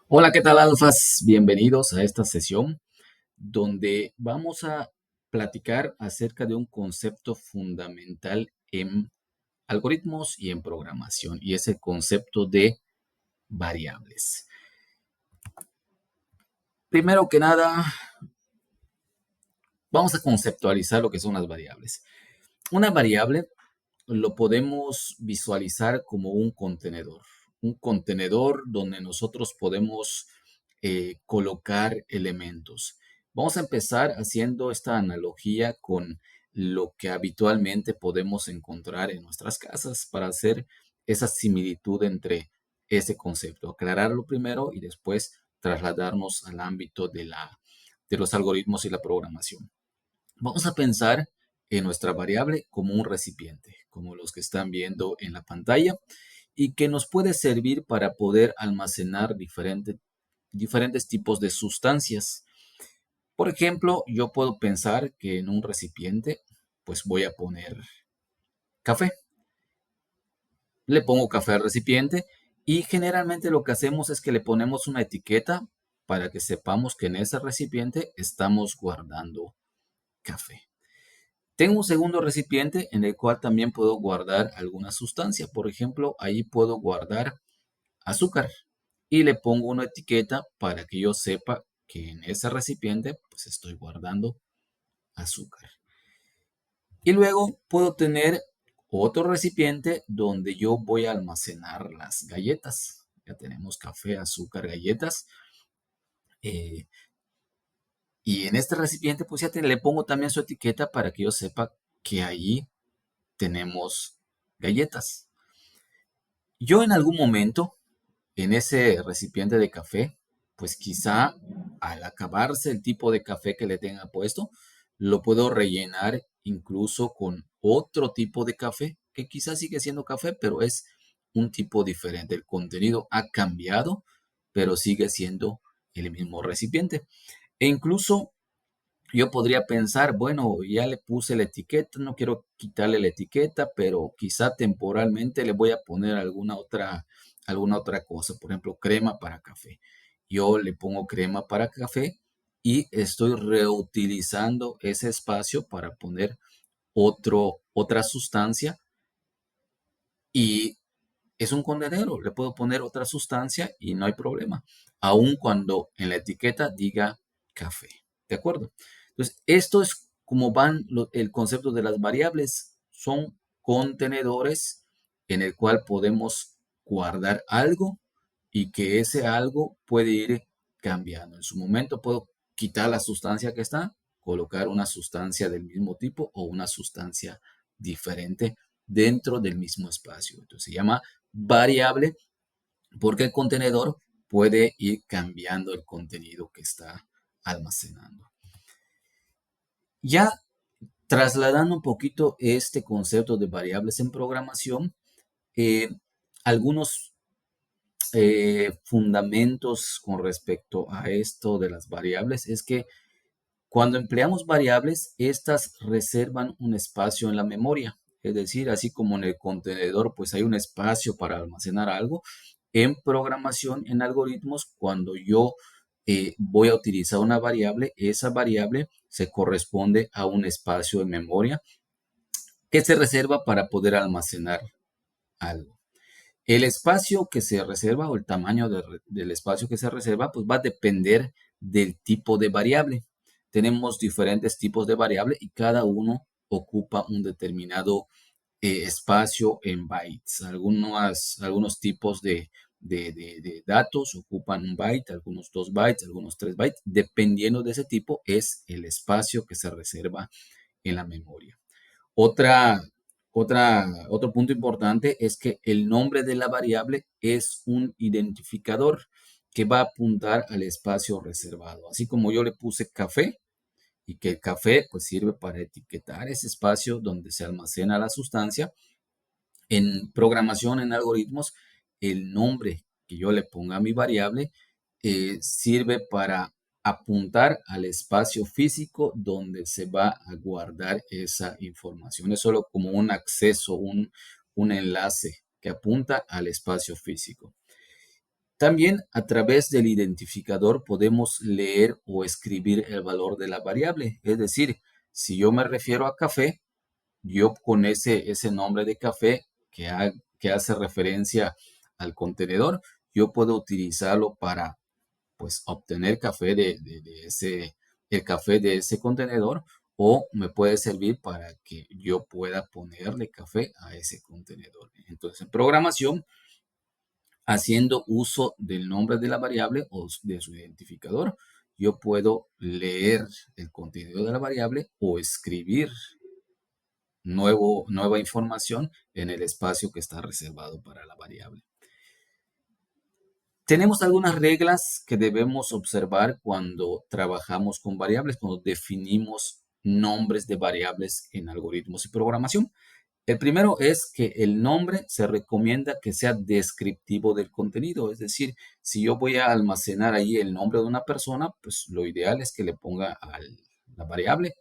Hola, ¿qué tal, alfas? Bienvenidos a esta sesión donde vamos a platicar acerca de un concepto fundamental en algoritmos y en programación, y es el concepto de variables. Primero que nada, vamos a conceptualizar lo que son las variables. Una variable lo podemos visualizar como un contenedor donde nosotros podemos colocar elementos. Vamos a empezar haciendo esta analogía con lo que habitualmente podemos encontrar en nuestras casas para hacer esa similitud entre ese concepto. Aclararlo primero y después trasladarnos al ámbito de los algoritmos y la programación. Vamos a pensar en nuestra variable como un recipiente, como los que están viendo en la pantalla, y que nos puede servir para poder almacenar diferentes tipos de sustancias. Por ejemplo, yo puedo pensar que en un recipiente, pues voy a poner café. Le pongo café al recipiente y generalmente lo que hacemos es que le ponemos una etiqueta para que sepamos que en ese recipiente estamos guardando café. Tengo un segundo recipiente en el cual también puedo guardar alguna sustancia. Por ejemplo, ahí puedo guardar azúcar y le pongo una etiqueta para que yo sepa que en ese recipiente pues estoy guardando azúcar. Y luego puedo tener otro recipiente donde yo voy a almacenar las galletas. Ya tenemos café, azúcar, galletas. eh, y en este recipiente pues le pongo también su etiqueta para que yo sepa que ahí tenemos galletas. Yo en algún momento, en ese recipiente de café, pues quizá al acabarse el tipo de café que le tenga puesto, lo puedo rellenar incluso con otro tipo de café, que quizás sigue siendo café, pero es un tipo diferente. El contenido ha cambiado, pero sigue siendo el mismo recipiente. E incluso yo podría pensar, bueno, ya le puse la etiqueta, no quiero quitarle la etiqueta, pero quizá temporalmente le voy a poner alguna otra cosa, por ejemplo, crema para café. Yo le pongo crema para café y estoy reutilizando ese espacio para poner otra sustancia y es un condenero, le puedo poner otra sustancia y no hay problema, aun cuando en la etiqueta diga café. ¿De acuerdo? Entonces, esto es como el concepto de las variables. Son contenedores en el cual podemos guardar algo y que ese algo puede ir cambiando. En su momento puedo quitar la sustancia que está, colocar una sustancia del mismo tipo o una sustancia diferente dentro del mismo espacio. Entonces se llama variable porque el contenedor puede ir cambiando el contenido que está almacenando. Ya trasladando un poquito este concepto de variables en programación, eh, algunos fundamentos con respecto a esto de las variables es que cuando empleamos variables, estas reservan un espacio en la memoria. Es decir, así como en el contenedor, pues hay un espacio para almacenar algo. En programación, en algoritmos, cuando yo voy a utilizar una variable, esa variable se corresponde a un espacio de memoria que se reserva para poder almacenar algo. El espacio que se reserva o el tamaño del espacio que se reserva, pues va a depender del tipo de variable. Tenemos diferentes tipos de variable y cada uno ocupa un determinado espacio en bytes. Algunos tipos de datos ocupan un byte, algunos 2 bytes, algunos 3 bytes. Dependiendo de ese tipo, es el espacio que se reserva en la memoria. Otra, otro punto importante es que el nombre de la variable es un identificador que va a apuntar al espacio reservado. Así como yo le puse café y que el café pues sirve para etiquetar ese espacio donde se almacena la sustancia. En programación, en algoritmos, el nombre que yo le ponga a mi variable sirve para apuntar al espacio físico donde se va a guardar esa información. Es solo como un acceso, un enlace que apunta al espacio físico. También a través del identificador podemos leer o escribir el valor de la variable. Es decir, si yo me refiero a café, yo con ese nombre de café que hace referencia al contenedor, yo puedo utilizarlo para pues obtener café el café de ese contenedor, o me puede servir para que yo pueda ponerle café a ese contenedor. Entonces, en programación, haciendo uso del nombre de la variable o de su identificador, yo puedo leer el contenido de la variable o escribir nueva información en el espacio que está reservado para la variable. Tenemos algunas reglas que debemos observar cuando trabajamos con variables, cuando definimos nombres de variables en algoritmos y programación. El primero es que el nombre se recomienda que sea descriptivo del contenido, es decir, si yo voy a almacenar ahí el nombre de una persona, pues lo ideal es que le ponga a la variable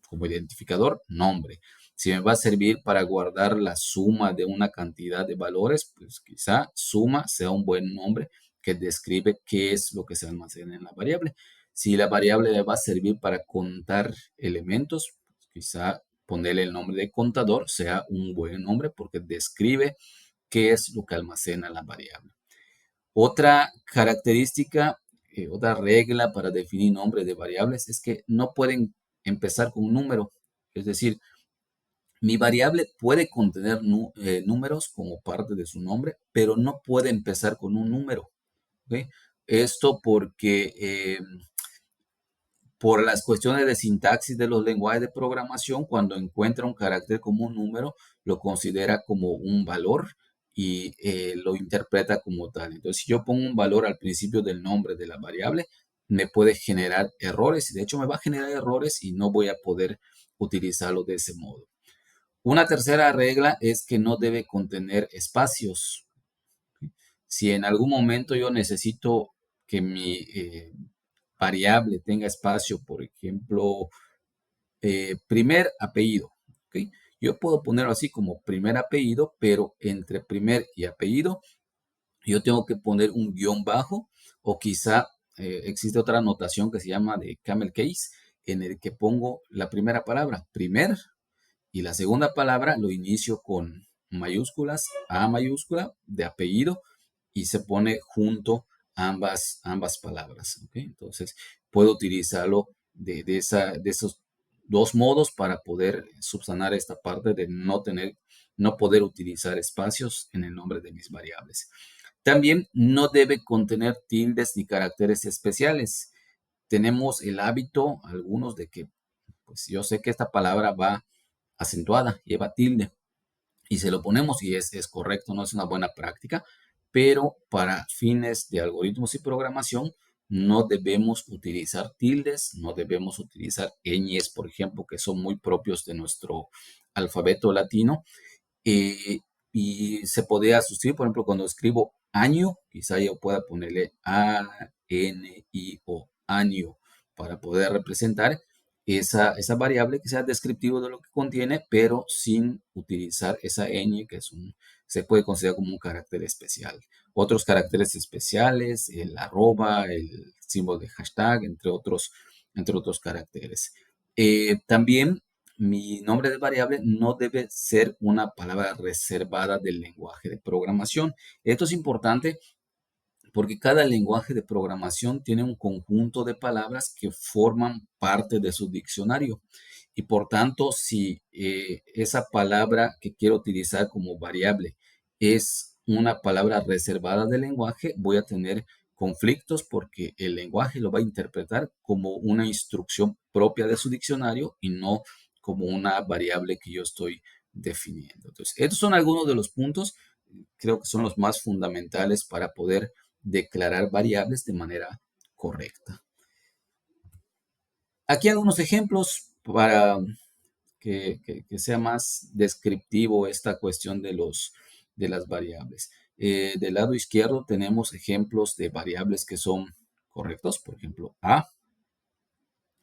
como identificador nombre. Si me va a servir para guardar la suma de una cantidad de valores, pues quizá suma sea un buen nombre que describe qué es lo que se almacena en la variable. Si la variable le va a servir para contar elementos, pues quizá ponerle el nombre de contador sea un buen nombre porque describe qué es lo que almacena la variable. Otra característica, otra regla para definir nombres de variables es que no pueden empezar con un número. Es decir, mi variable puede contener números como parte de su nombre, pero no puede empezar con un número. ¿Ok? Esto porque por las cuestiones de sintaxis de los lenguajes de programación, cuando encuentra un carácter como un número, lo considera como un valor y lo interpreta como tal. Entonces, si yo pongo un valor al principio del nombre de la variable, me puede generar errores y de hecho me va a generar errores y no voy a poder utilizarlo de ese modo. Una tercera regla es que no debe contener espacios. Si en algún momento yo necesito que mi variable tenga espacio, por ejemplo, primer apellido, ¿ok? Yo puedo ponerlo así como primer apellido, pero entre primer y apellido yo tengo que poner un guión bajo o quizá existe otra notación que se llama de camel case en el que pongo la primera palabra, primer, y la segunda palabra lo inicio con mayúsculas, A mayúscula de apellido y se pone junto ambas palabras. ¿Ok? Entonces puedo utilizarlo de esos dos modos para poder subsanar esta parte de no poder utilizar espacios en el nombre de mis variables. También no debe contener tildes ni caracteres especiales. Tenemos el hábito, algunos, de que, pues yo sé que esta palabra va acentuada, lleva tilde, y se lo ponemos y es correcto, no es una buena práctica, pero para fines de algoritmos y programación no debemos utilizar tildes, no debemos utilizar ñes, por ejemplo, que son muy propios de nuestro alfabeto latino, eh, y se podría sustituir, por ejemplo, cuando escribo año, quizá yo pueda ponerle A-N-I-O, año, para poder representar esa variable que sea descriptivo de lo que contiene, pero sin utilizar esa ñ, se puede considerar como un carácter especial. Otros caracteres especiales, el arroba, el símbolo de hashtag, entre otros caracteres. También mi nombre de variable no debe ser una palabra reservada del lenguaje de programación. Esto es importante porque cada lenguaje de programación tiene un conjunto de palabras que forman parte de su diccionario. Y por tanto, si esa palabra que quiero utilizar como variable es una palabra reservada del lenguaje, voy a tener conflictos porque el lenguaje lo va a interpretar como una instrucción propia de su diccionario y no como una variable que yo estoy definiendo. Entonces, estos son algunos de los puntos, creo que son los más fundamentales para poder declarar variables de manera correcta. Aquí algunos ejemplos para que sea más descriptivo esta cuestión de las variables. Del lado izquierdo tenemos ejemplos de variables que son correctos. Por ejemplo, A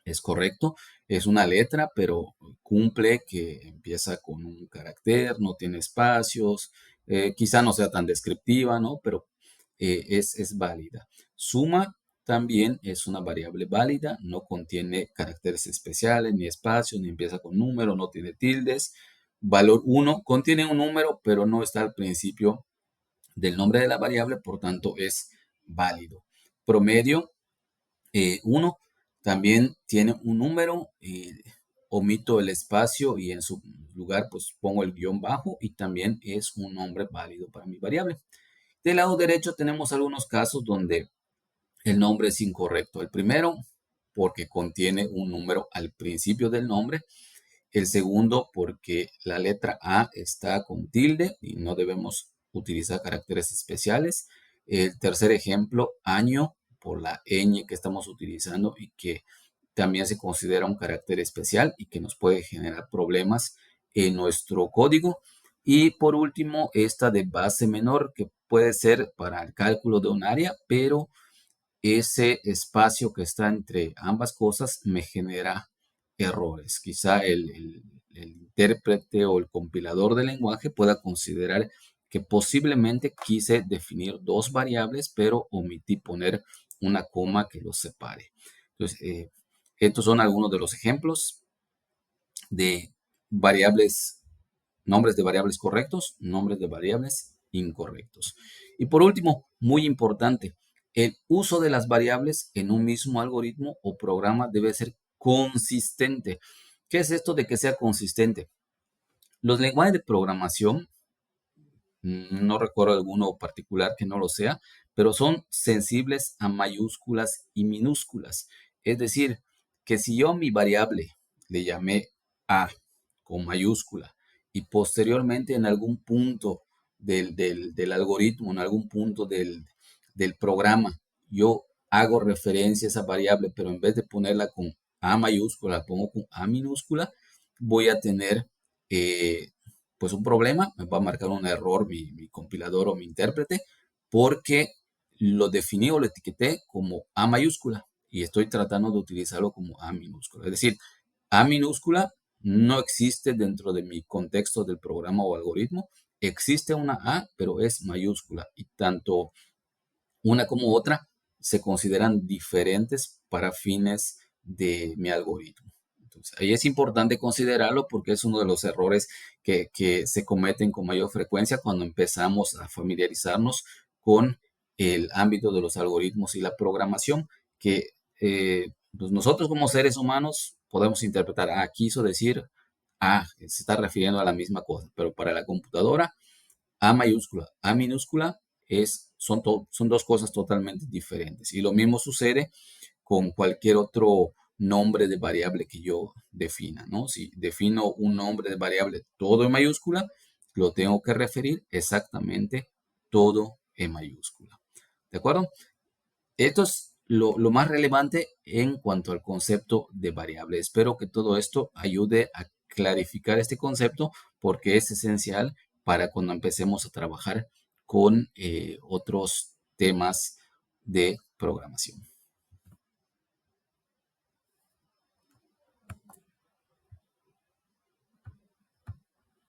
es correcto, es una letra, pero cumple que empieza con un carácter, no tiene espacios, quizá no sea tan descriptiva, ¿no? Pero es válida. Suma también es una variable válida, no contiene caracteres especiales, ni espacios, ni empieza con número, no tiene tildes. Valor 1 contiene un número, pero no está al principio del nombre de la variable, por tanto es válido. Promedio 1 también tiene un número, omito el espacio y en su lugar pues pongo el guión bajo y también es un nombre válido para mi variable. Del lado derecho tenemos algunos casos donde el nombre es incorrecto. El primero, porque contiene un número al principio del nombre. El segundo, porque la letra A está con tilde y no debemos utilizar caracteres especiales. El tercer ejemplo, año, por la ñ que estamos utilizando y que también se considera un carácter especial y que nos puede generar problemas en nuestro código. Y por último, esta de base menor, que puede ser para el cálculo de un área, pero ese espacio que está entre ambas cosas me genera errores. Quizá el intérprete o el compilador del lenguaje pueda considerar que posiblemente quise definir dos variables, pero omití poner una coma que los separe. Entonces, estos son algunos de los ejemplos de variables, nombres de variables correctos, nombres de variables incorrectos. Y por último, muy importante, el uso de las variables en un mismo algoritmo o programa debe ser consistente. ¿Qué es esto de que sea consistente? Los lenguajes de programación, no recuerdo alguno particular que no lo sea, pero son sensibles a mayúsculas y minúsculas. Es decir, que si yo a mi variable le llamé A con mayúscula y posteriormente en algún punto del algoritmo, en algún punto del programa, yo hago referencia a esa variable, pero en vez de ponerla con A mayúscula, la pongo con A minúscula, voy a tener pues un problema, me va a marcar un error mi compilador o mi intérprete, porque lo definí o lo etiqueté como A mayúscula y estoy tratando de utilizarlo como A minúscula. Es decir, A minúscula no existe dentro de mi contexto del programa o algoritmo. Existe una A, pero es mayúscula y tanto una como otra se consideran diferentes para fines de mi algoritmo. Entonces, ahí es importante considerarlo porque es uno de los errores que se cometen con mayor frecuencia cuando empezamos a familiarizarnos con el ámbito de los algoritmos y la programación, que pues nosotros como seres humanos podemos interpretar, quiso decir, se está refiriendo a la misma cosa, pero para la computadora a mayúscula, A minúscula son dos cosas totalmente diferentes. Y lo mismo sucede con cualquier otro nombre de variable que yo defina, ¿no? Si defino un nombre de variable todo en mayúscula, lo tengo que referir exactamente todo en mayúscula. ¿De acuerdo? Esto es lo más relevante en cuanto al concepto de variable. Espero que todo esto ayude a clarificar este concepto porque es esencial para cuando empecemos a trabajar con otros temas de programación.